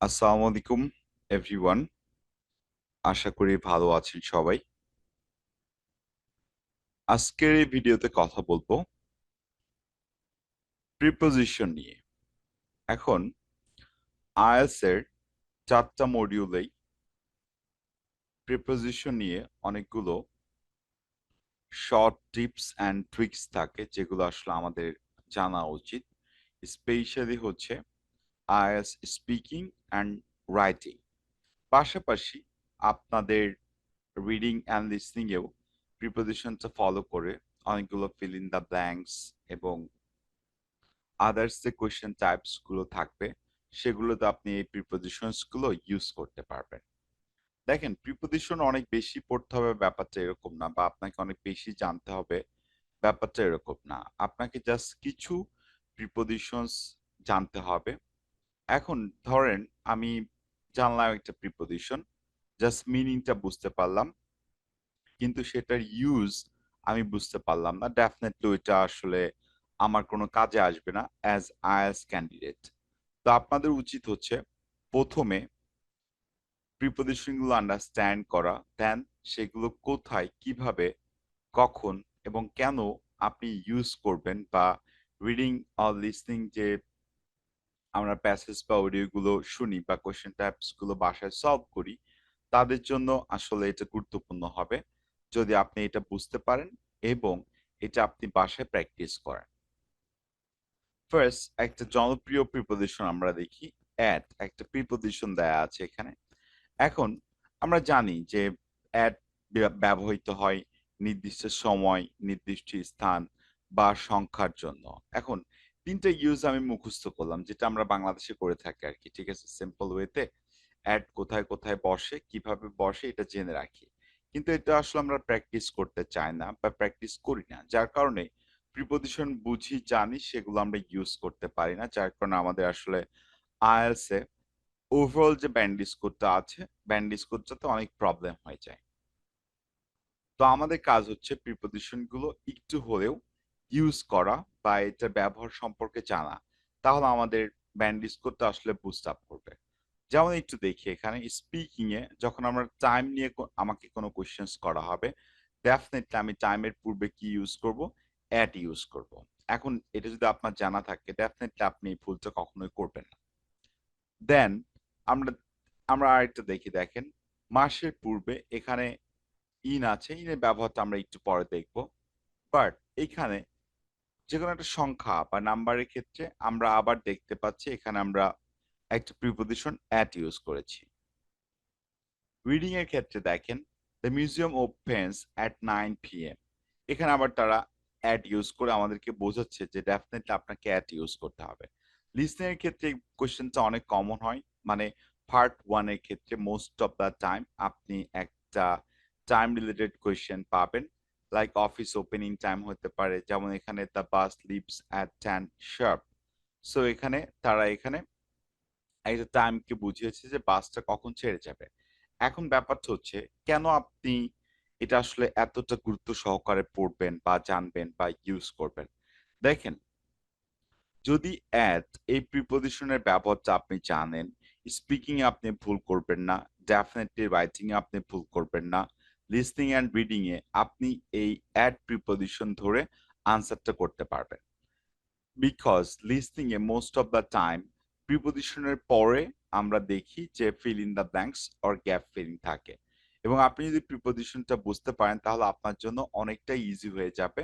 আসসালামু আলাইকুম এভরিওয়ান। আশা করি ভালো আছেন সবাই। আজকের এই ভিডিওতে কথা বলবো প্রিপোজিশন নিয়ে। এখন আইএলটিএস এর 4টা মডিউলেই প্রিপোজিশন নিয়ে অনেকগুলো শর্ট টিপস অ্যান্ড ট্রিক্স থাকে যেগুলো আসলে আমাদের জানা উচিত। স্পেশালি হচ্ছে আইএলটিএস স্পিকিং অ্যান্ড রাইটিং। পাশাপাশি আপনাদের রিডিং অ্যান্ড লিসনিং এও প্রিপোজিশনটা ফলো করে অনেকগুলো ফিল ইন দ্য ব্ল্যাঙ্কস এবং আদার্স যে কোয়েশ্চেন টাইপস গুলো থাকবে সেগুলোতে আপনি এই প্রিপোজিশনস গুলো ইউজ করতে পারবেন। দেখেন, প্রিপোজিশন অনেক বেশি পড়তে হবে ব্যাপারটা এরকম না, বা আপনাকে অনেক বেশি জানতে হবে ব্যাপারটা এরকম না। আপনাকে জাস্ট কিছু প্রিপোজিশনস জানতে হবে। এখন ধরেন আমি জানলাম একটা প্রিপোজিশন, জাস্ট মিনিংটা বুঝতে পারলাম, কিন্তু সেটার ইউজ আমি বুঝতে পারলাম না। ডেফিনেটলি ওইটা আসলে আমার কোনো কাজে আসবে না অ্যাজ আইএলটিএস ক্যান্ডিডেট। তো আপনাদের উচিত হচ্ছে প্রথমে প্রিপোজিশন গুলো আন্ডারস্ট্যান্ড করা, দেন সেগুলো কোথায়, কিভাবে, কখন এবং কেন আপনি ইউজ করবেন, বা রিডিং অর লিসনিং যে আমরা প্যাসেজ বা অডিও গুলো শুনি বা কোশ্চেন টাইপস গুলো বাসায় সলভ করি, তাদের জন্য আসলে এটা গুরুত্বপূর্ণ হবে যদি আপনি এটা বুঝতে পারেন এবং এটা আপনি বাসায় প্র্যাকটিস করেন। ফার্স্ট, একটা জনপ্রিয় প্রিপোজিশন আমরা দেখি। অ্যাট একটা প্রিপোজিশন দেয়া আছে এখানে। এখন আমরা জানি যে অ্যাট ব্যবহৃত হয় নির্দিষ্ট সময়, নির্দিষ্ট স্থান বা সংখ্যার জন্য। এখন ৩ টা ইউজ আমি মুখস্থ করলাম যেটা আমরা বাংলাদেশে করে থাকি আরকি। ঠিক আছে? সিম্পল ওয়েতে অ্যাড কোথায়, কোথায় বসে, কিভাবে বসে এটা জেনে রাখি। কিন্তু এটা আসলে আমরা প্র্যাকটিস করতে চাই না বা প্র্যাকটিস করি না। যার কারণে প্রিপোজিশন বুঝি, জানি, সেগুলো আমরা ইউজ করতে পারি না। যার কারণে আমাদের আসলে আইএলটিএস এ ওভারঅল যে ব্যান্ড স্কোরটা আছে, ব্যান্ড স্কোরটাতে অনেক প্রবলেম হয়ে যায়। তো আমাদের কাজ হচ্ছে প্রিপোজিশন গুলো একটু হলেও ইউজ করা বা এটার ব্যবহার সম্পর্কে জানা। তাহলে আমাদের ব্যান্ড স্কোরটা আসলে বুস্ট আপ করবে। যেমন একটু দেখি এখানে স্পিকিং এ যখন আমরা টাইম নিয়ে আমাকে কোনো কোয়েশ্চেন্স করা হবে, ডেফিনেটলি আমি টাইমের পূর্বে কি ইউজ করব? অ্যাট ইউজ করব। এখন এটা যদি আপনার জানা থাকে, ডেফিনেটলি আপনি এই ভুলটা কখনোই করবেন না। দেন আমরা আমরা আরেকটা দেখি, দেখেন মাসের পূর্বে এখানে ইন আছে, ইনের ব্যবহারটা আমরা একটু পরে দেখব। বাট এখানে যেকোনো একটা সংখ্যা বা নাম্বারের ক্ষেত্রে আমরা আবার দেখতে পাচ্ছি এখানে আমরা একটা প্রিপোজিশন অ্যাট ইউজ করেছি। রিডিং এর ক্ষেত্রে দেখেন the museum opens at 9 PM, এখানে আবার তারা অ্যাট ইউজ করে আমাদেরকে বোঝাচ্ছে যে ডেফিনেটলি আপনাকে অ্যাট ইউজ করতে হবে। লিসনিং এর ক্ষেত্রে কোশ্চেনটা অনেক কমন হয়, মানে পার্ট 1 এর ক্ষেত্রে মোস্ট অফ দ্য টাইম আপনি একটা টাইম রিলেটেড কোয়েশ্চেন পাবেন, লাইক অফিস ওপেনিং টাইম হতে পারে, যেমন এখানে the bus leaves at 10 sharp. So এখানে তারা এখানে একটা টাইমকে বুঝিয়েছে যে বাসটা কখন ছেড়ে যাবে। এখন ব্যাপারটা হচ্ছে কেন আপনি এটা আসলে এতটা গুরুত্ব সহকারে পড়বেন বা জানবেন বা ইউজ করবেন। দেখেন, যদি অ্যাট এই প্রিপোজিশনের ব্যবহারটা আপনি জানেন, স্পিকিং এ আপনি ভুল করবেন না, ডেফিনেটলি রাইটিং এ আপনি ভুল করবেন না, লিসনিং অ্যান্ড রিডিং এ আপনি এই অ্যাট প্রিপোজিশন ধরে আনসারটা করতে পারবেন। বিকজ লিসনিং এ মোস্ট অফ দ্য টাইম প্রিপোজিশনের পরে আমরা দেখি যে fill in the blanks or gap filling থাকে, এবং আপনি যদি প্রিপোজিশনটা বুঝতে পারেন তাহলে আপনার জন্য অনেকটাই ইজি হয়ে যাবে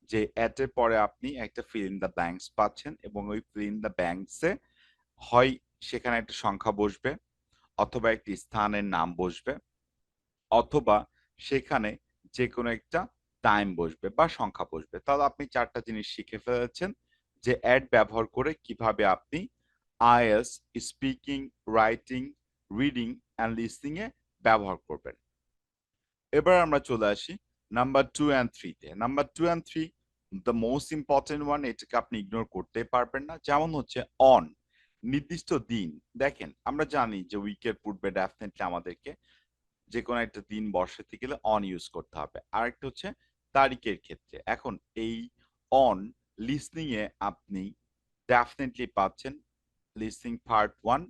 যে এট এর পরে আপনি একটা ফিল ইন দ্য ব্ল্যাঙ্কস পাচ্ছেন এবং ওই ফিল ইন দ্য ব্ল্যাঙ্কসে হয় সেখানে একটা সংখ্যা বসবে, অথবা একটি স্থানের নাম বসবে, অথবা সেখানে যে কোনো একটা টাইম বসবে বা সংখ্যা বসবে। তাহলে আপনি 4টা জিনিস শিখে ফেলেছেন যে অ্যাড ব্যবহার করে কিভাবে আপনি IELTS speaking, writing, reading and listening এ ব্যবহার করবেন। এবার আমরা চলে আসি নাম্বার 2 অ্যান্ড 3 তে। Number 2 and 3 the most important one, এটাকে আপনি ইগনোর করতেই পারবেন না। যেমন হচ্ছে অন, নির্দিষ্ট দিন। দেখেন, আমরা জানি যে উইকের পূর্বে ডেফিনেটলি আমাদেরকে যেকোনো একটা দিন বসাতে গেলে অন ইউজ করতে হবে। আরেকটা হচ্ছে তারিখের ক্ষেত্রে। এখন এই অন লিসনিং এ আপনি ডেফিনেটলি পাচ্ছেন লিসনিং পার্ট 1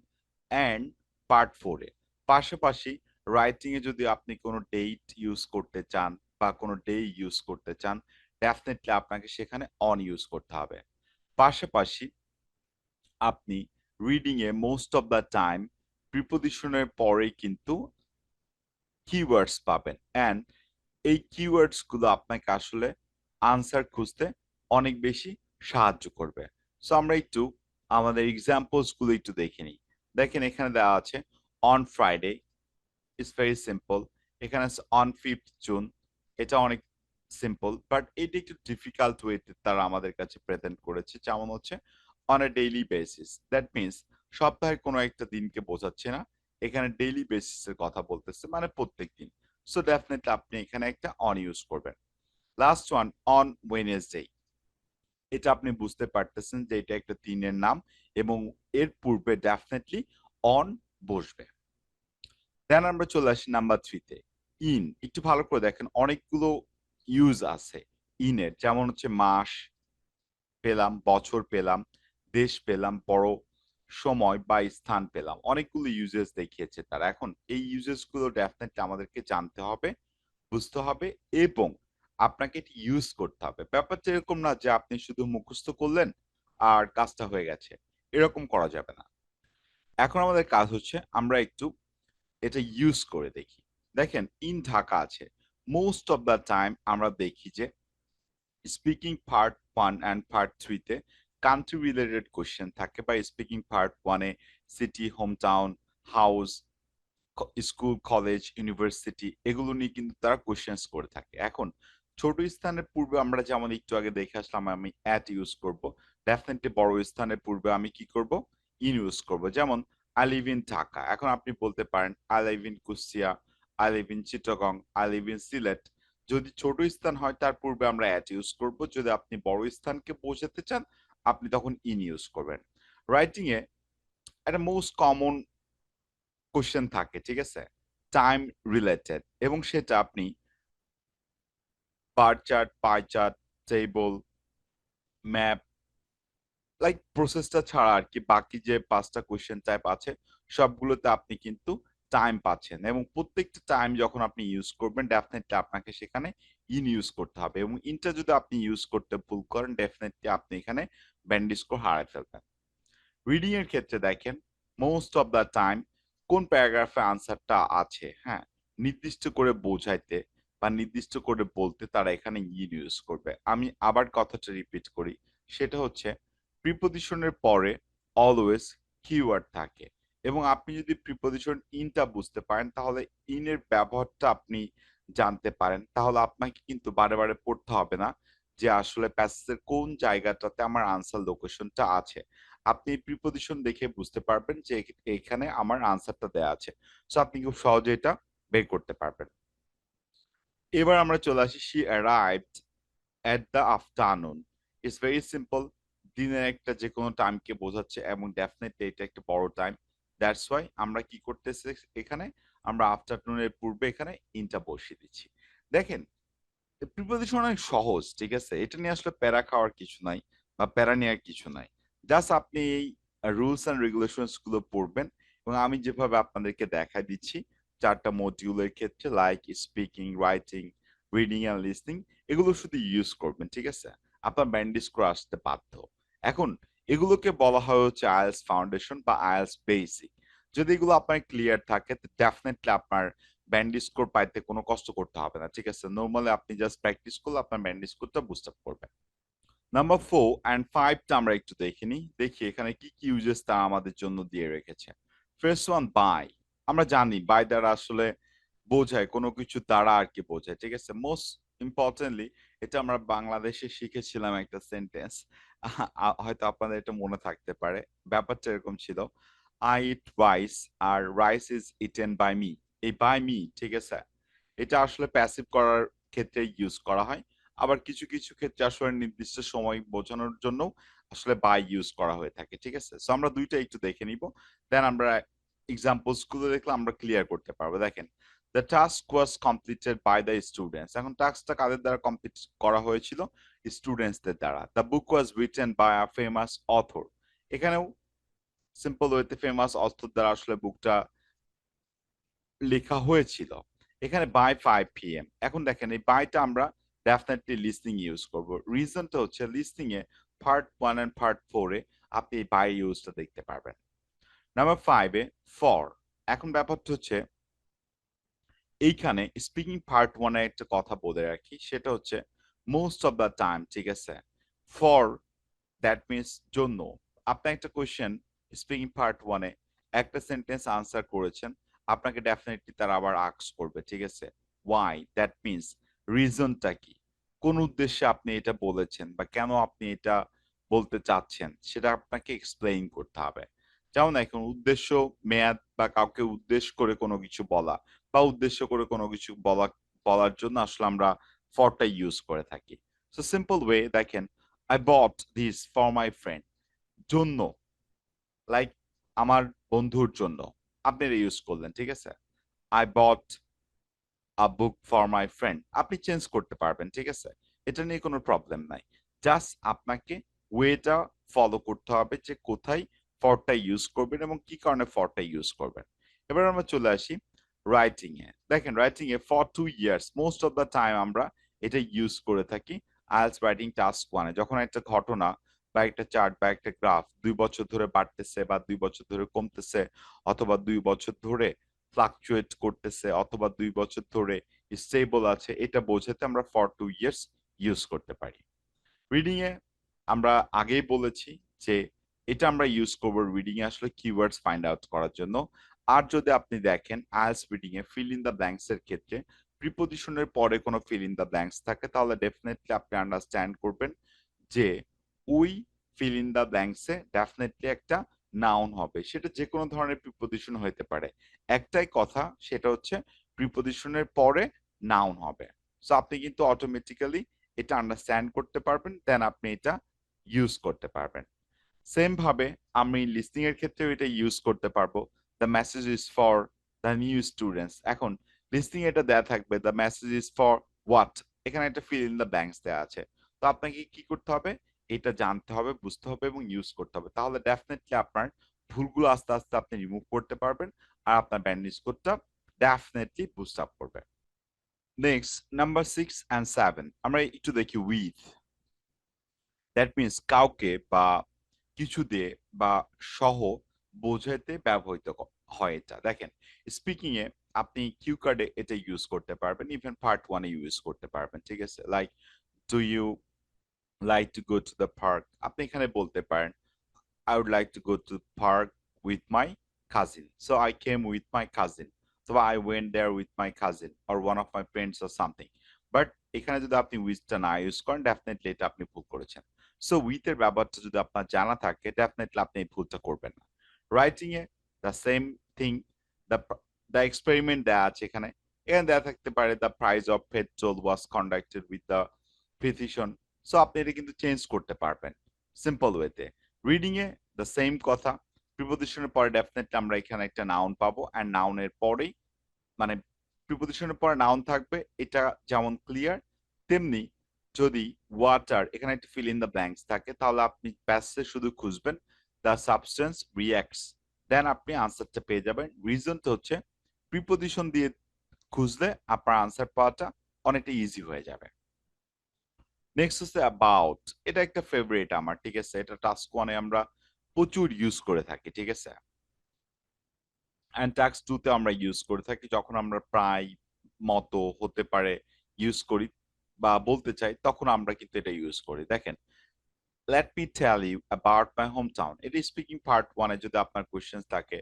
অ্যান্ড পার্ট 4 এ পাশাপাশি রাইটিং এ যদি আপনি কোনো ডেট ইউজ করতে চান বা কোনো ডে ইউজ করতে চান, ডেফিনেটলি আপনাকে সেখানে অন ইউজ করতে হবে। পাশাপাশি আপনি রিডিং এ মোস্ট অফ দ্য টাইম প্রিপোজিশনের পরেই কিন্তু কিওয়ার্ডস পাবেন, অ্যান্ড এই কিওয়ার্ডস গুলো আপনাকে আসলে আনসার খুঁজতে অনেক বেশি সাহায্য করবে। সো আমরা একটু আমাদের এক্সাম্পলস গুলো একটু দেখে নিই। দেখেন এখানে দেওয়া আছে on Friday, it's very simple. এখানে আছে অন 5th জুন, এটা অনেক সিম্পল, বাট এটা একটু ডিফিকাল্ট ওয়েতে তারা আমাদের কাছে প্রেজেন্ট করেছে, যেমন হচ্ছে on a daily basis. That means সপ্তাহের কোনো একটা দিনকে বোঝাচ্ছে না, এখানে ডেইলি বেসিসের কথা বলতেছে, মানে প্রত্যেক দিন। সো ডেফিনেটলি আপনি এখানে একটা অন ইউজ করবেন। লাস্ট ওয়ান অন ওয়েনেসডে, এটা আপনি বুঝতে পারতেছেন যে এটা একটা দিনের নাম এবং এর পূর্বে ডেফিনেটলি অন বসবে। দেন আমরা চলে আসি নাম্বার 3 তে, ইন। একটু ভালো করে দেখেন, অনেকগুলো ইউজ আছে ইনের, যেমন হচ্ছে মাস পেলাম, বছর পেলাম, দেশ পেলাম, বড় সময় বা স্থান পেলাম, অনেকগুলো ইউজেস দেখিয়েছে তারা। এখন এই ইউজেস গুলো ডেফিনেটলি আমাদেরকে জানতে হবে, বুঝতে হবে এবং আপনাকে এটি ইউজ করতে হবে। ব্যাপারটা এরকম না যে আপনি শুধু মুখস্থ করলেন আর কাজটা হয়ে গেছে, এরকম করা যাবে না। এখন আমাদের কাজ হচ্ছে আমরা একটু এটা ইউজ করে দেখি। দেখেন ইন ঢাকা আছে, মোস্ট অফ দ্য টাইম আমরা দেখি যে স্পিকিং পার্ট 1 অ্যান্ড পার্ট 3 তে কান্ট্রি রিলেটেড কোশ্চেন থাকে, বা speaking part 1 a city, home town, house, school, college, university, এগুলো নিয়ে কিন্তু তারা কোশ্চেন্স করে থাকে। এখন ছোট স্থানের পূর্বে আমরা যেমন একটু আগে দেখে আসলাম আমি অ্যাট ইউজ করব, ডেফিনেটলি বড় স্থানের পূর্বে আমি কি করব, ইন ইউজ করব। যেমন আই লিভ ইন ঢাকা, এখন আপনি বলতে পারেন I live in Kushtia, I live in Chittagong, I live in Sylhet. যদি ছোট স্থান হয় তার পূর্বে আমরা অ্যাট ইউজ করব, যদি আপনি বড় স্থানকে বোঝাতে চান আপনি তখন ইন ইউজ করবেন। রাইটিং এ একটা মোস্ট কমন কোশ্চেন থাকে, ঠিক আছে, টাইম রিলেটেড, এবং সেটা আপনি বার chart, pie chart, table, map, like প্রসেসটা ছাড়া আর কি বাকি যে 5টা কোশ্চেন টাইপ আছে সবগুলোতে আপনি কিন্তু টাইম পাচ্ছেন, এবং প্রত্যেকটা টাইম যখন আপনি ইউজ করবেন ডেফিনেটলি আপনাকে সেখানে ইন ইউজ করতে হবে, এবং ইনটা যদি আপনি ইউজ করতে ভুল করেন ডেফিনেটলি আপনি এখানে ব্যান্ড স্কোর হারায় ফেলবেন। রিডিং এর ক্ষেত্রে দেখেন মোস্ট অফ দ্য টাইম কোন প্যারাগ্রাফে আনসারটা আছে, হ্যাঁ, নির্দিষ্ট করে বোঝাইতে বা নির্দিষ্ট করে বলতে তারা এখানে ইন ইউজ করবে। আমি আবার কথাটা রিপিট করি, সেটা হচ্ছে প্রিপোজিশনের পরে অলওয়েজ কিওয়ার্ড থাকে, এবং আপনি যদি প্রিপোজিশন ইনটা বুঝতে পারেন তাহলে ইনের ব্যবহারটা আপনি জানতে পারেন, তাহলে আপনাকে কিন্তু বারে বারে পড়তে হবে না যে আসলে প্যাসেজের কোন জায়গাটাতে আমার আনসার লোকেশনটা আছে। আপনি প্রিপোজিশন দেখে বুঝতে পারবেন যে এখানে আমার আনসারটা দেয়া আছে। সো আপনি খুব সহজে এটা বের করতে পারবেন। এবার আমরা চলে আসি she arrived at the afternoon. It's very simple, দিনের একটা যে কোনো টাইমকে বোঝাচ্ছে এবং ডেফিনেটলি এটা একটা বড় টাইম। দ্যাটস ওয়াই আমরা কি করতেছি এখানে, আমরা আফটারনুনের পূর্বে এখানে ইনটা বসিয়ে দিচ্ছি। দেখেন প্রিপোজিশন অনেক সহজ, ঠিক আছে, এটা নিয়ে আসলে প্যারা খাওয়ার কিছু নাই বা প্যারা নেওয়ার কিছু নাই। জাস্ট আপনি এই রুলস এন্ড রেগুলেশনস গুলো পড়বেন, এবং আমি যেভাবে আপনাদেরকে দেখাই দিচ্ছি 4টা মডিউলের ক্ষেত্রে like speaking, writing, reading and listening, এগুলো শুধু ইউজ করবেন, ঠিক আছে, আপনার ব্যান্ড স্কোর আসতে বাধ্য। এখন এগুলোকে বলা হয় হচ্ছে আইএলটিএস ফাউন্ডেশন বা আইএলটিএস বেসিক। যদি এগুলো আপনার ক্লিয়ার থাকে তো ডেফিনেটলি আপনার ব্যান্ড স্কোর পাইতে কোনো কষ্ট করতে হবে না, ঠিক আছে, নর্মালি আপনি জাস্ট প্র্যাকটিস করলে আপনার ব্যান্ড স্কোরটা বুস্ট আপ করবে। নাম্বার 4 অ্যান্ড 5 টা আমরা একটু দেখে নিই, দেখি এখানে কি কি ইউজেস তারা আমাদের জন্য দিয়ে রেখেছে। ফার্স্ট ওয়ান বাই, আমরা জানি বাই দ্বারা আসলে বোঝায় কোনো কিছু দ্বারা আর কি বোঝায়, ঠিক আছে। মোস্ট ইম্পর্টেন্টলি এটা আমরা বাংলাদেশে শিখেছিলাম একটা সেন্টেন্স, হয়তো আপনাদের এটা মনে থাকতে পারে। ব্যাপারটা এরকম ছিল, আই ইট রাইস আর rice is eaten by me. এই বাই মি, ঠিক আছে, এটা আসলে প্যাসিভ করার ক্ষেত্রে ইউজ করা হয়, আবার কিছু কিছু ক্ষেত্রে আসলে নির্দিষ্ট সময় বোঝানোর জন্য আসলে বাই ইউজ করা হয়ে থাকে, ঠিক আছে। সো আমরা দুইটা একটু দেখে নিব, দেন আমরা এক্সাম্পলস গুলো দেখলে আমরা ক্লিয়ার করতে পারবো। দেখেন the task was completed by the students, এখন টাস্কটা কাদের দ্বারা কমপ্লিট করা হয়েছিল, স্টুডেন্টসদের দ্বারা। The book was written by a famous author, এখানেও সিম্পল ওয়েতে ফেমাস অথর দ্বারা আসলে বুকটা লেখা হয়েছিল। এখানে বাই 5 PM। এখন দেখেন এই বাইটা আমরা ডেফিনেটলি লিসনিং ইউজ করব। রিজনটা হচ্ছে লিসনিং এ পার্ট 1 এন্ড পার্ট 4 এ আপনি এই বাই ইউজটা দেখতে পারবেন। নাম্বার 5 এ ফর। এখন ব্যাপারটা হচ্ছে এইখানে স্পিকিং পার্ট 1 এ একটা কথা বলে রাখি, সেটা হচ্ছে মোস্ট অফ দ্য টাইম, ঠিক আছে? ফর দ্যাট মিনস জন্য। আপনি একটা কোয়েশ্চেন স্পিকিং পার্ট 1 এ একটা সেন্টেন্স আনসার করেছেন, আপনাকে ডেফিনেটলি তারা আবার আস্ক করবে, ঠিক আছে? ওয়াই, দ্যাট মিনস রিজনটা কি, কোন উদ্দেশ্যে আপনি এটা বলেছেন বা কেন আপনি এটা বলতে চাচ্ছেন সেটা আপনাকে এক্সপ্লেইন করতে হবে। যেমন এখন উদ্দেশ্য, মেয়াদ বা কাউকে উদ্দেশ্য করে কোনো কিছু বলা বা উদ্দেশ্য করে কোনো কিছু বলার জন্য আসলে আমরা ফরটা ইউজ করে থাকি। সো সিম্পল ওয়ে দেখেন, I bought this for my friend, জন্য, লাইক আমার বন্ধুর জন্য আপনি এটা ইউজ করলেন, ঠিক আছে? I bought a book for my friend, আপনি চেঞ্জ করতে পারবেন, ঠিক আছে? এটা নিয়ে কোনো প্রবলেম নাই। জাস্ট আপনাকে ওয়েটা ফলো করতে হবে যে কোথায় ফরটা ইউজ করবেন এবং কি কারণে ফরটা ইউজ করবেন। এবার আমরা চলে আসি রাইটিং এ। দেখেন writing A for 2 years most of the time আমরা এটা ইউজ করে থাকি আইএলটিএস রাইটিং টাস্ক 1 এ। যখন একটা ঘটনা বা একটা চার্ট বা একটা গ্রাফ 2 বছর ধরে বাড়তেছে বা 2 বছর ধরে কমতেছে অথবা 2 বছর ধরে ফ্লাকচুয়েট করতেছে অথবা 2 বছর ধরে স্টেবল আছে, এটা বোঝাতে আমরা ফর 2 ইয়ার্স ইউজ করতে পারি। রিডিং এ আমরা আগেই বলেছি যে এটা আমরা ইউজ করব রিডিং এ আসলে কিওয়ার্ডস ফাইন্ড আউট করার জন্য। আর যদি আপনি দেখেন IELTS reading a feel in the blanks এর ক্ষেত্রে প্রিপজিশনের পরে কোনো ফিল ইন দ্য ব্ল্যাঙ্কস থাকে তাহলে ডেফিনেটলি আপনি আন্ডারস্ট্যান্ড করবেন যে ওই feel in the blanks A definitely একটা নাউন হবে, সেটা যে কোনো ধরনের প্রিপজিশন হতে পারে। একটাই কথা, সেটা হচ্ছে প্রিপজিশনের পরে নাউন হবে। সো আপনি কিন্তু অটোমেটিক্যালি এটা আন্ডারস্ট্যান্ড করতে পারবেন, দেন আপনি এটা ইউজ করতে পারবেন। সেম ভাবে আমি লিসনিং এর ক্ষেত্রেও এটা ইউজ করতে পারবো। The message is for the new students. এখন লিসনিং এটা দেয়া থাকবে the message is for what, এখানে একটা ফিল ইন দ্য ব্ল্যাঙ্কস দেয়া আছে। তো আপনাকে কি করতে হবে, এটা জানতে হবে, বুঝতে হবে এবং ইউজ করতে হবে। তাহলে ডেফিনেটলি আপনার ভুলগুলো আস্তে আস্তে আপনি রিমুভ করতে পারবেন আর আপনার ব্যান্ড স্কোরটা ডেফিনেটলি বুস্ট আপ করবে। নেক্সট নাম্বার 6 and 7 আমরা একটু দেখি উইথ। দ্যাট মিনস কাউকে বা কিছু দিয়ে বা সহ বোঝাতে ব্যবহৃত হয় এটা। দেখেন স্পিকিং এ আপনি কিউ কার্ডে এটা ইউজ করতে পারবেন, ইভেন পার্ট 1 এ ইউজ করতে পারবেন, ঠিক আছে? Like do you like to go to the park, আপনি এখানে বলতে পারেন I would like to go to the park with my cousin. So I came with my cousin. So I went there with my cousin or one of my friends or something. But এখানে যদি আপনি উইথটা না use করেন definitely এটা আপনি ভুল করেছেন। So with এর ব্যবহারটা যদি আপনার জানা থাকে ডেফিনেটলি আপনি এই ভুলটা করবেন না। Writing A the same thing, the the experiment দেয়া আছে এখানে। এখানে দেয়া থাকতে পারে the price of petrol was conducted with the precision. So আপনি এটা কিন্তু চেঞ্জ করতে পারবেন সিম্পল ওয়েতে। রিডিং এ দ্য সেম কথা, প্রিপজিশনের পরে ডেফিনেটলি আমরা এখানে একটা নাউন পাবো অ্যান্ড নাউনের পরেই মানে প্রিপজিশনের পরে নাউন থাকবে, এটা যেমন ক্লিয়ার, তেমনি যদি ওয়াটার এখানে একটা ফিল ইন দ্য ব্ল্যাঙ্কস থাকে তাহলে আপনি প্যাসেজে শুধু খুঁজবেন দ্য সাবস্টেন্স রিঅ্যাক্টস, দেন আপনি আনসারটা পেয়ে যাবেন। রিজনটা হচ্ছে প্রিপজিশন দিয়ে খুঁজলে আপনার আনসার পাওয়াটা অনেকটা ইজি হয়ে যাবে। নেক্সট হচ্ছে অ্যাবাউট, এটা একটা ফেভারিট আমার, ঠিক আছে? এটা টাস্ক 1 এ আমরা প্রচুর ইউজ করে থাকি, ঠিক আছে? অ্যান্ড টাস্ক 2 তে আমরা ইউজ করে থাকি যখন আমরা প্রায় মতো হতে পারে ইউজ করি বা বলতে চাই তখন আমরা কিন্তু এটা ইউজ করি। দেখেন let me tell you about my home town, এটা স্পিকিং পার্ট 1 এ যদি আপনার কোয়েশ্চেন থাকে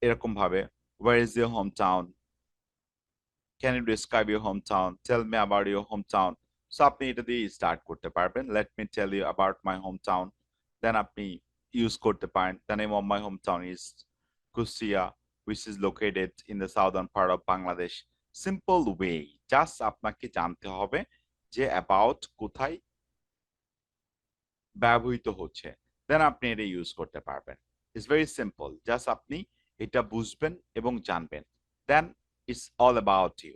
এরকম ভাবে, where is your home town, can you describe your home town, tell me about your home town. So আপনি এটা দিয়ে স্টার্ট করতে পারবেন, let me tell you about my home town, then আপনি ইউজ করতে পারেন the name of my home town is Kushtia which is located in the southern part of Bangladesh. Simple way, just আপনাকে জানতে হবে যে অ্যাবাউট কোথায় ব্যবহৃত হচ্ছে, দেন আপনি এটা ইউজ করতে পারবেন। ইটস ভেরি সিম্পল, জাস্ট আপনি এটা বুঝবেন এবং জানবেন, দেন ইটস অল অ্যাবাউট ইউ।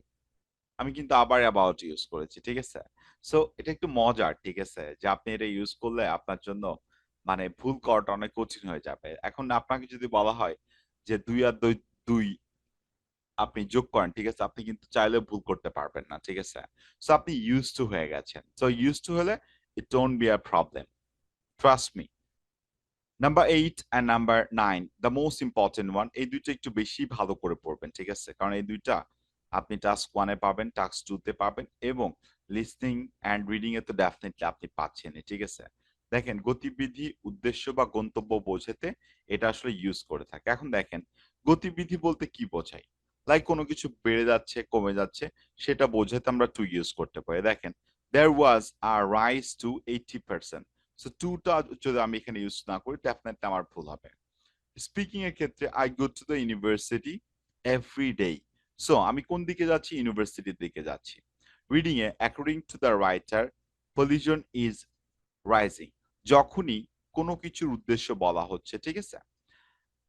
আমি কিন্তু আবার অ্যাবাউট ইউজ করেছি, ঠিক আছে? সো এটা একটু মজার, ঠিক আছে? যে আপনি এটা ইউজ করলে আপনার জন্য মানে ভুল করাটা অনেক কঠিন হয়ে যাবে। এখন আপনাকে যদি বলা হয় যে ২ আর ২ আপনি যোগ করেন, ঠিক আছে? আপনি কিন্তু চাইলেও ভুল করতে পারবেন না, ঠিক আছে? সো আপনি used to হয়ে গেছেন। সো used to হলে it won't be a problem. Trust me. Number 8 and number 9 the most important one, এই দুইটা একটু বেশি ভালো করে পড়বেন, ঠিক আছে? কারণ এই দুইটা আপনি টাস্ক 1 এ পাবেন, টাস্ক 2 তে পাবেন এবং লিসনিং অ্যান্ড রিডিং এ তো ডেফিনিটলি আপনি পাচ্ছেনই, ঠিক আছে? দেখেন গতিবিধি, উদ্দেশ্য বা গন্তব্য বোঝাতে এটা আসলে ইউজ করে থাকে। এখন দেখেন গতিবিধি বলতে কি বোঝায়? লাইক কোনো কিছু বেড়ে যাচ্ছে, কমে যাচ্ছে সেটা বোঝাতে আমরা টু ইউজ করতে পারি। দেখেন there was a rise to 80%. So টু টা যদি আমি এখানে ইউজ না করি ডেফিনেটলি আমার ভুল হবে। স্পিকিং এর ক্ষেত্রে I go to the university every day. So আমি কোন দিকে যাচ্ছি? ইউনিভার্সিটির দিকে যাচ্ছি। Reading a according to the writer pollution is rising. যখনই কোনো কিছুর উদ্দেশ্য বলা হচ্ছে, ঠিক আছে?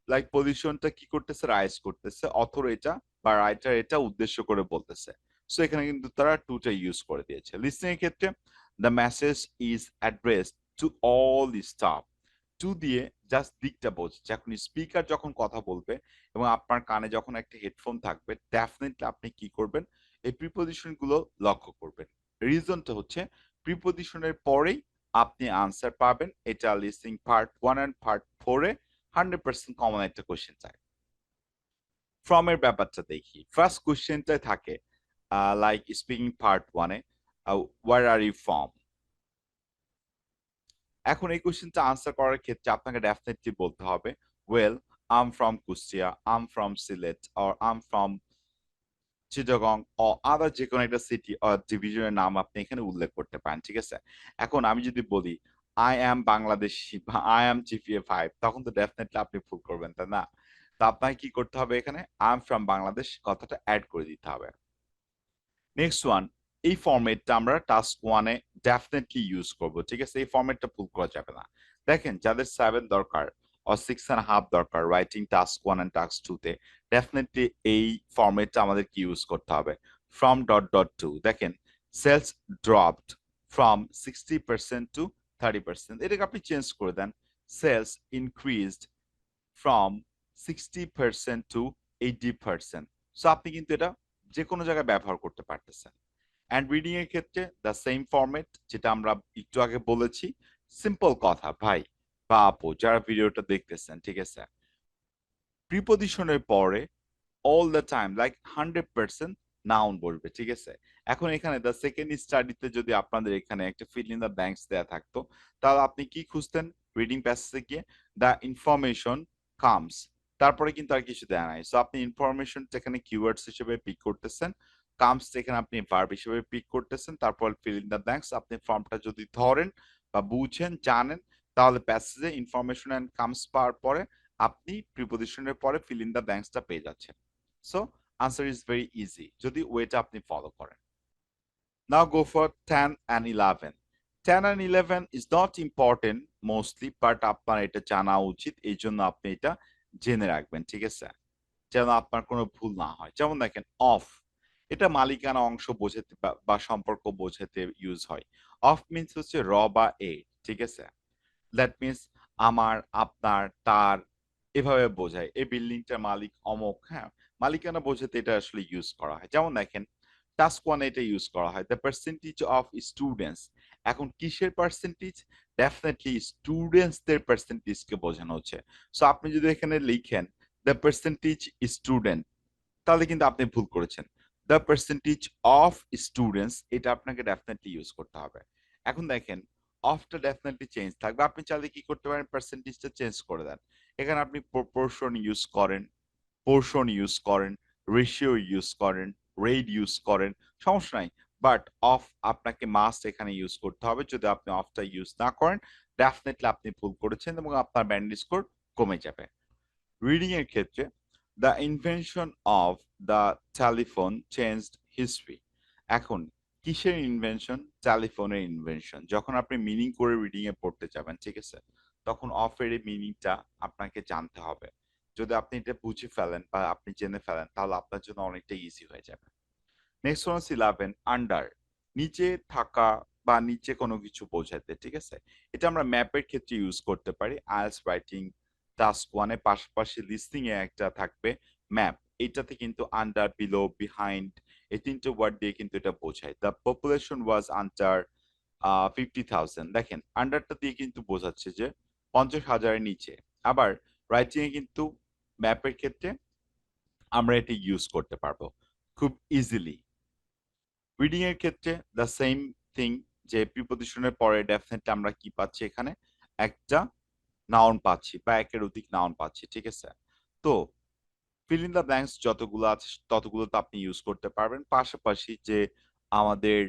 লাইক পজিশনটা কি করতেছে? রাইজ করতেছে। অথর এটা বা রাইটার এটা উদ্দেশ্য করে বলতেছে। সো এখানে কিন্তু তারা টু টা ইউজ করে দিয়েছে। লিসনিং এর ক্ষেত্রে the message is addressed to all the staff. To দিয়ে জাস্ট দিকটা বোঝাচ্ছে। এখন স্পিকার যখন কথা বলবে এবং আপনার কানে যখন একটা হেডফোন থাকবে ডেফিনেটলি আপনি কি করবেন? এই প্রিপজিশন গুলো লক্ষ্য করবেন। রিজনটা হচ্ছে প্রিপজিশনের পরেই আপনি আনসার পাবেন। এটা লিসনিং পার্ট 1 এন্ড পার্ট 4 এ 100% কমন একটা কোশ্চেন চাই। ফ্রম এর ব্যাপারটা দেখি। ফার্স্ট কোশ্চেনটাই থাকে লাইক স্পিকিং পার্ট 1 এ ওয়্যার আর ইউ ফ্রম? এখন এই কোশ্চেনটা আনসার করার ক্ষেত্রে আপনাকে ডেফিনেটলি বলতে হবে well I'm from Kushtia, I'm from Sylhet or I'm from Chittagong or other যেকোনো একটা সিটি অর ডিভিশনের নাম আপনি এখানে উল্লেখ করতে পারেন, ঠিক আছে? এখন আমি যদি বলি আই অ্যাম বাংলাদেশী বা আই অ্যাম জিপিএ 5 তখন তো ডেফিনেটলি আপনি ভুল করবেন, তাই না? তো আপনাকে কি করতে হবে এখানে? আই এম ফ্রম বাংলাদেশ কথাটা এড করে দিতে হবে। নেক্সট ওয়ান, এই ফরম্যাটটা আমরা টাস্ক 1 এ ডেফিনেটলি ইউজ করব, ঠিক আছে? এই ফরম্যাটটা ভুল করা যাবে না। দেখেন যাদের 7 দরকার or 6.5 দরকার রাইটিং টাস্ক 1 and টাস্ক 2 তে ডেফিনেটলি এই ফরম্যাটটা আমাদেরকে ইউজ করতে হবে। ফ্রম ডট ডট টু দেখেন সেলস ড্রপড ফ্রম 60% টু 30%, এটাকে আপনি চেঞ্জ করে দেন sales increased from 60% to 80%। So আপনি কিন্তু এটা যে কোনো জায়গায় ব্যবহার করতে পারতেছেন। অ্যান্ড রিডিং এর ক্ষেত্রে দ্য সেম ফরম্যাট যেটা আমরা একটু আগে বলেছি। সিম্পল কথা ভাই বা আপু যারা ভিডিওটা দেখতেছেন, ঠিক আছে? প্রিপজিশনের পরে all the time like 100% noun বলবে, ঠিক আছে? এখন এখানে দ্য সেকেন্ড স্টাডিতে যদি আপনাদের এখানে একটা ফিল ইন দ্য ব্ল্যাঙ্কস দেয়া থাকতো তাহলে আপনি কি খুঁজতেন? রিডিং প্যাসেজে গিয়ে দ্য ইনফরমেশন কামস, তারপরে কিন্তু আর কিছু দেয়া নাই। সো আপনি ইনফরমেশনটা এখানে কিওয়ার্ডস হিসেবে পিক করতেছেন, কামস এখানে আপনি ভার্ব হিসেবে পিক করতেছেন, তারপর ফিল ইন দ্য ব্ল্যাঙ্কস আপনি ফর্মটা যদি ধরেন বা বুঝেন জানেন তাহলে প্যাসেজে ইনফরমেশন এন্ড কামস পাওয়ার পরে আপনি প্রিপজিশনের পরে ফিল ইন দ্য ব্ল্যাঙ্কসটা পেয়ে যাচ্ছেন। So answer is very easy যদি ওয়েটা আপনি ফলো করেন। Now go for 10 and 11. 10 and 11 is not important mostly but আপনার এটা জানা উচিত, এই জন্য আপনি এটা জেনে রাখবেন, ঠিক আছে? যেন আপনার কোনো ভুল না হয়। যেমন দেখেন অফ, এটা মালিকানা অংশ বোঝাতে বা সম্পর্ক বোঝাতে ইউজ হয়। অফ মিন্স হচ্ছে র বা এ, ঠিক আছে? দ্যাট মিন্স আমার, আপনার, তার এভাবে বোঝায়। এই বিল্ডিংটার মালিক অমুক, হ্যাঁ? মালিকানা বোঝাতে এটা আসলে ইউজ করা হয়। যেমন দেখেন টাস্ক 1 এ এটা ইউজ করা হয়। The percentage of students. এখন কিসের পার্সেন্টেজ? ডেফিনিটলি স্টুডেন্টস দের পার্সেন্টেজ কে বোঝানো হচ্ছে। সো আপনি যদি এখানে লিখেন দ্য পার্সেন্টেজ স্টুডেন্ট তাহলে কিন্তু আপনি ভুল করেছেন। দ্য পার্সেন্টেজ অফ স্টুডেন্টস এটা আপনাকে ডেফিনেটলি ইউজ করতে হবে। এখন দেখেন অফটা ডেফিনেটলি চেঞ্জ থাকবে। আপনি চাইলে কি করতে পারেন? পার্সেন্টেজটা চেঞ্জ করে দেন। এখানে আপনি প্রপোর্শন ইউজ করেন, পোর্শন ইউজ করেন, রেশিও ইউজ করেন, রেট ইউজ করেন, সমস্যা নাই। বাট অফ আপনাকে মাস্ট এখানে ইউজ করতে হবে। যদি আপনি অফটা ইউজ না করেন ডেফিনেটলি আপনি ভুল করেছেন এবং আপনার ব্যান্ড স্কোর কমে যাবে। রিডিং এর ক্ষেত্রে the invention of the telephone changed history. এখন কিসের ইনভেনশন? টেলিফোনের ইনভেনশন। যখন আপনি মিনিং করে রিডিং এ পড়তে যাবেন, ঠিক আছে? তখন অফ এর মিনিংটা আপনাকে জানতে হবে। যদি আপনি এটা বুঝে ফেলেন বা আপনি জেনে ফেলেন তাহলে আপনার জন্য অনেকটা ইজি হয়ে যাবে। নেক্সট ওয়ান হচ্ছে 11 আন্ডার, নিচে থাকা বা নিচে কোনো কিছু বোঝাতে, ঠিক আছে? এটা আমরা ম্যাপের ক্ষেত্রে ইউজ করতে পারি। আইএলটিএস রাইটিং টাস্ক 1 এর পাশাপাশি লিসনিং এ একটা থাকবে ম্যাপ। এটাতে কিন্তু আন্ডার, বিলো, বিহাইন্ড এই ৩ টে ওয়ার্ড দিয়ে কিন্তু এটা বোঝায়। দ্য পপুলেশন ওয়াজ আন্ডার 50,000 দেখেন আন্ডারটা দিয়ে কিন্তু বোঝাচ্ছে যে 50,000 এর নিচে। আবার রাইটিং এ কিন্তু ম্যাপের ক্ষেত্রে আমরা এটা ইউজ করতে পারবো খুব ইজিলি। রিডিং এর ক্ষেত্রে দ্য সেম থিং, যে প্রিপজিশনের পরে ডেফিনেটলি আমরা কি পাচ্ছি এখানে একটা নাউন পাচ্ছি বা একের অধিক নাউন পাচ্ছি, ঠিক আছে? তো ফিল ইন দ্য ব্ল্যাঙ্কস যতগুলো আছে ততগুলো তো আপনি ইউজ করতে পারবেন। পাশাপাশি যে আমাদের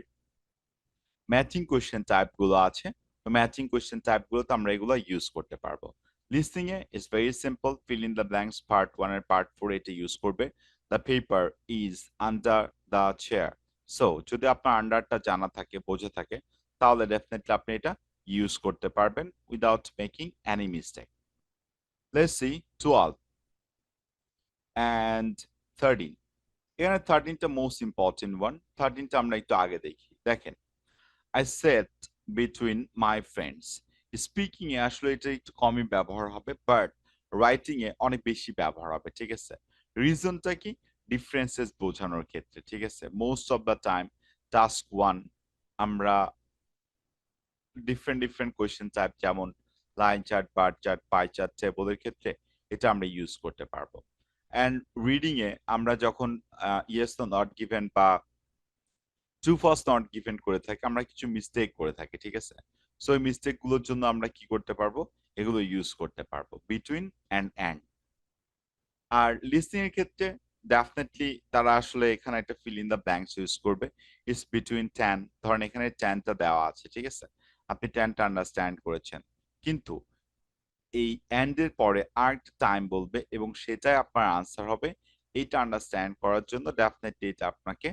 ম্যাচিং কোয়েশ্চেন টাইপ গুলো আছে, ম্যাচিং কোয়েশ্চেন টাইপ গুলোতে আমরা এগুলো ইউজ করতে পারবো। Listening A is very simple, feel in the blanks part 1 এর পার্ট 4 এটা ইউজ করবে। The paper is under the chair. So যদি আপনার আন্ডারটা জানা থাকে, বোঝা থাকে, তাহলে ডেফিনেটলি আপনি এটা ইউজ করতে পারবেন without making any mistake. Let's see 12 and 13। এখানে 13 টা মোস্ট ইম্পর্টেন্ট ওয়ান। 13 টা আমরা একটু আগে দেখি। দেখেন I sat between my friends. Speaking এ আসলে এটা একটু কমই ব্যবহার হবে, বাট রাইটিং এ অনেক বেশি ব্যবহার হবে, ঠিক আছে? রিজনটা কি? ডিফারেন্সেস বোঝানোর ক্ষেত্রে, ঠিক আছে? Most of the time task 1 আমরা ডিফারেন্ট কোয়েশ্চেন টাইপ যেমন line chart, bar chart, pie chart, টেবলের ক্ষেত্রে এটা আমরা ইউজ করতে পারবো। অ্যান্ড রিডিং এ আমরা যখন ইয়েস নো নট গিভেন বা ট্রু ফলস নট গিভেন করে থাকি, আমরা কিছু মিস্টেক করে থাকি, ঠিক আছে? সো এই মিস্টেক গুলোর জন্য আমরা কি করতে পারবো? এগুলো ইউজ করতে পারবো বিটুইন অ্যান্ড। আর লিসনিং এর ক্ষেত্রে ডেফিনেটলি তারা আসলে এখানে একটা feel in the blanks use করবে। ইটস বিটুইন 10, ধরেন এখানে 10 টা দেওয়া আছে, ঠিক আছে? আপনি 10 টা আন্ডারস্ট্যান্ড করেছেন, কিন্তু এই এন্ড এর পরে আরেকটা টাইম বলবে এবং সেটাই আপনার আনসার হবে। এইটা আন্ডারস্ট্যান্ড করার জন্য ডেফিনেটলি এটা আপনাকে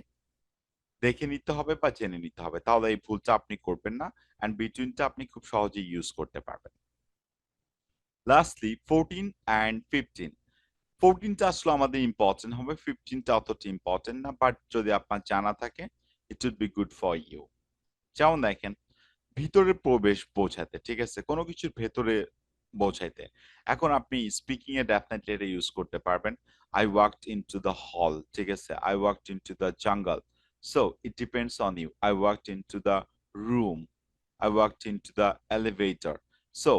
দেখে নিতে হবে বা জেনে নিতে হবে, তাহলে এই ভুলটা আপনি করবেন না। অ্যান্ড বিটুইনটা আপনি খুব সহজেই ইউজ করতে পারবেন। Lastly 14 and 15। 14 টা আসলে আমাদের ইম্পর্টেন্ট হবে, 15 টা অতটা ইম্পর্টেন্ট না, বাট যদি আপনার জানা থাকে it will be good for you. যেমন দেখেন ভিতরে প্রবেশ বোঝাতে, ঠিক আছে? কোনো কিছুর ভেতরে বোঝাইতে। এখন আপনি স্পিকিং এ ডেফিনেটলি এটা ইউজ করতে পারবেন। I walked into the hall, ঠিক আছে? I walked into the jungle. So it depends on you. I walked into the room. I walked into the elevator. So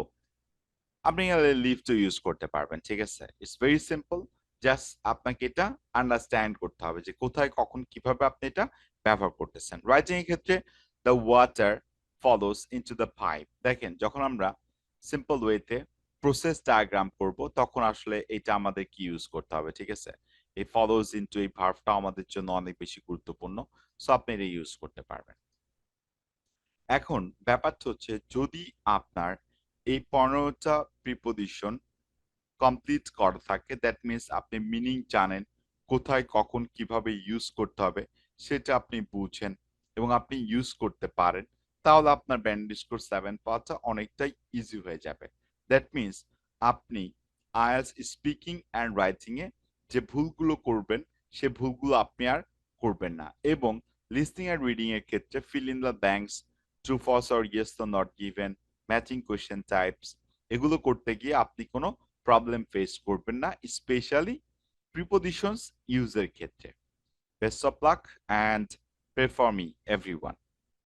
আপনি লিফট ইউজ করতে পারবেন, ঠিক আছে? It's very simple. জাস্ট আপনাকে এটা understand করতে হবে যে কোথায় কখন কিভাবে আপনি এটা ব্যবহার করতেছেন। রাইটিং এর ক্ষেত্রে the water follows into the pipe. দেখেন যখন আমরা সিম্পল ওয়েতে প্রসেস ডায়াগ্রাম করব তখন আসলে এটা আমাদের কি ইউজ করতে হবে, ঠিক আছে? এই ফলোস ইনটু এই ভার্বটা আমাদের জন্য অনেক বেশি গুরুত্বপূর্ণ। সো আপনি এটা ইউজ করতে পারবেন। এখন ব্যাপারটা হচ্ছে যদি আপনার এই 15টা প্রিপজিশন কমপ্লিট করা থাকে, দ্যাট মিনস আপনি মিনিং জানেন, কোথায় কখন কিভাবে ইউজ করতে হবে সেটা আপনি বুঝেন এবং আপনি ইউজ করতে পারেন, তাহলে আপনার ব্যান্ড স্কোর 7 পাওয়াটা অনেকটাই ইজি হয়ে যাবে। দ্যাট মিনস আপনি আইএলটিএস স্পিকিং অ্যান্ড রাইটিং এ যে ভুলগুলো করবেন সে ভুলগুলো আপনি আর করবেন না। এবং লিসনিং আর রিডিং এর ক্ষেত্রে fill in the blanks, true false or yes তো not given, matching question types, এগুলো করতে গিয়ে আপনি কোনো প্রবলেম ফেস করবেন না, স্পেশালি প্রিপজিশনস ইউজের ক্ষেত্রে। Best of luck and pray for me everyone.